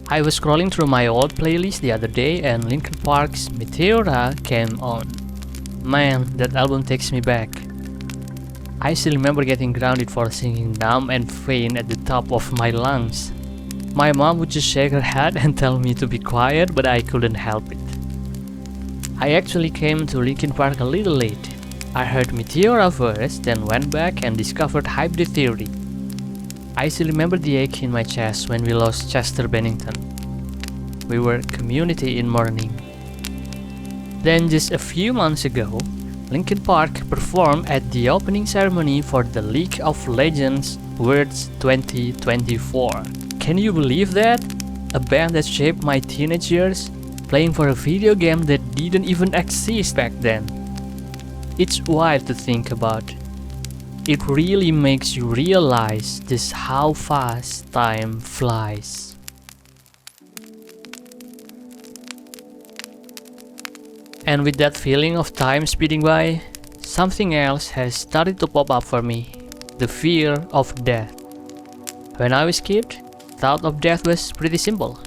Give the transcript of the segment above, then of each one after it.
I was scrolling through my old playlist the other day and Linkin Park's Meteora came on. Man, that album takes me back. I still remember getting grounded for singing Numb and Faint at the top of my lungs. My mom would just shake her head and tell me to be quiet, but I couldn't help it. I actually came to Linkin Park a little late. I heard Meteora first, then went back and discovered Hybrid Theory. I still remember the ache in my chest when we lost Chester Bennington. We were community in mourning. Then just a few months ago, Linkin Park performed at the opening ceremony for the League of Legends Worlds 2024. Can you believe that? A band that shaped my teenage years, playing for a video game that didn't even exist back then. It's wild to think about. It really makes you realize just how fast time flies. And with that feeling of time speeding by, something else has started to pop up for me. The fear of death. When I was a kid, thought of death was pretty simple.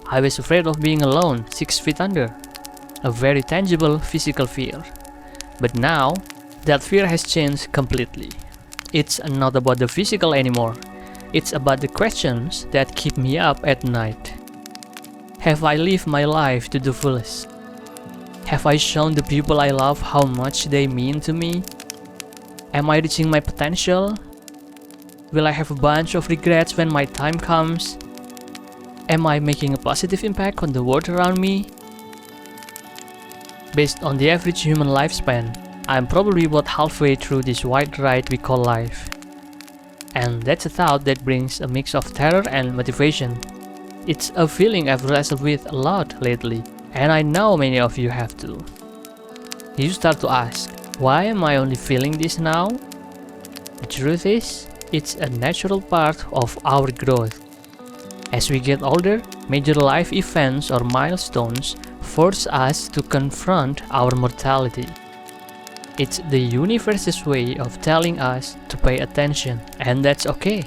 I was afraid of being alone 6 feet under. A very tangible physical fear. But now, that fear has changed completely. It's not about the physical anymore. It's about the questions that keep me up at night. Have I lived my life to the fullest? Have I shown the people I love how much they mean to me? Am I reaching my potential? Will I have a bunch of regrets when my time comes? Am I making a positive impact on the world around me? Based on the average human lifespan, I'm probably about halfway through this wild ride we call life. And that's a thought that brings a mix of terror and motivation. It's a feeling I've wrestled with a lot lately, and I know many of you have too. You start to ask, why am I only feeling this now? The truth is, it's a natural part of our growth. As we get older, major life events or milestones force us to confront our mortality. It's the universe's way of telling us to pay attention, and that's okay.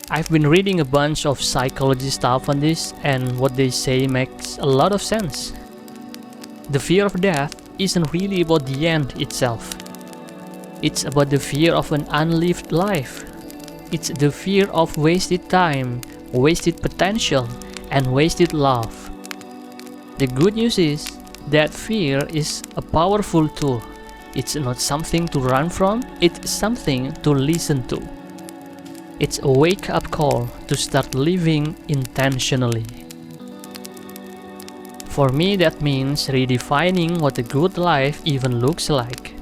I've been reading a bunch of psychology stuff on this, and what they say makes a lot of sense. The fear of death isn't really about the end itself. It's about the fear of an unlived life. It's the fear of wasted time, wasted potential, and wasted love. The good news is that fear is a powerful tool. It's not something to run from, it's something to listen to. It's a wake-up call to start living intentionally. For me, that means redefining what a good life even looks like.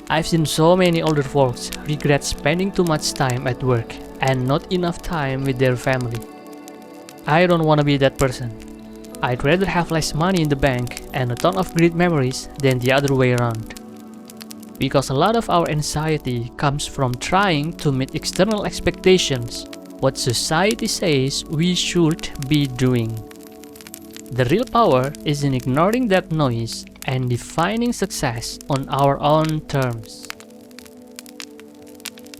I've seen so many older folks regret spending too much time at work and not enough time with their family. I don't want to be that person. I'd rather have less money in the bank and a ton of great memories than the other way around. Because a lot of our anxiety comes from trying to meet external expectations, what society says we should be doing. The real power is in ignoring that noise and defining success on our own terms.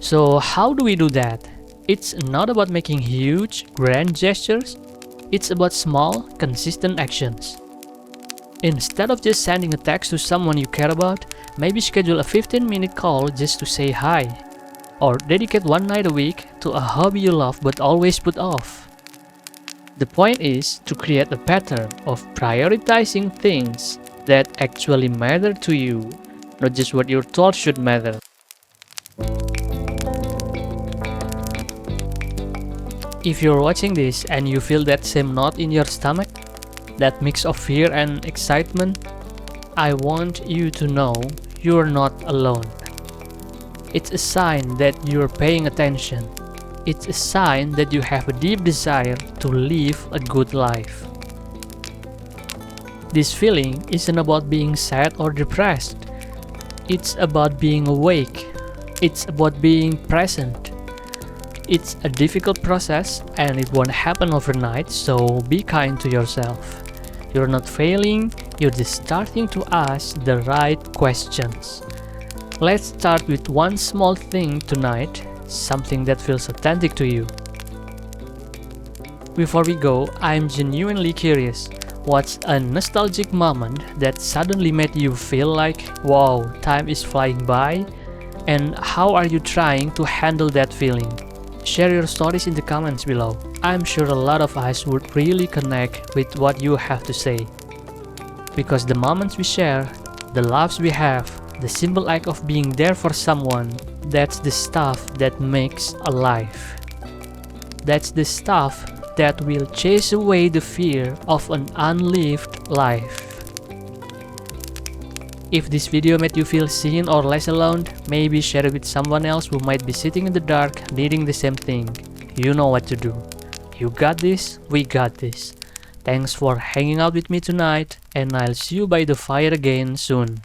So how do we do that? It's not about making huge, grand gestures. It's about small, consistent actions. Instead of just sending a text to someone you care about, maybe schedule a 15-minute call just to say hi. Or dedicate one night a week to a hobby you love but always put off. The point is to create a pattern of prioritizing things that actually matter to you, not just what you're told should matter. If you're watching this and you feel that same knot in your stomach, that mix of fear and excitement, I want you to know you're not alone. It's a sign that you're paying attention. It's a sign that you have a deep desire to live a good life. This feeling isn't about being sad or depressed. It's about being awake. It's about being present. It's a difficult process and it won't happen overnight, so be kind to yourself. You're not failing, you're just starting to ask the right questions. Let's start with one small thing tonight, something that feels authentic to you. Before we go, I'm genuinely curious. What's a nostalgic moment that suddenly made you feel like, wow, time is flying by? And how are you trying to handle that feeling? Share your stories in the comments below. I'm sure a lot of us would really connect with what you have to say. Because the moments we share, the laughs we have, the simple act of being there for someone, that's the stuff that makes a life. That's the stuff that will chase away the fear of an unlived life. If this video made you feel seen or less alone, maybe share it with someone else who might be sitting in the dark needing the same thing. You know what to do. You got this, we got this. Thanks for hanging out with me tonight, and I'll see you by the fire again soon.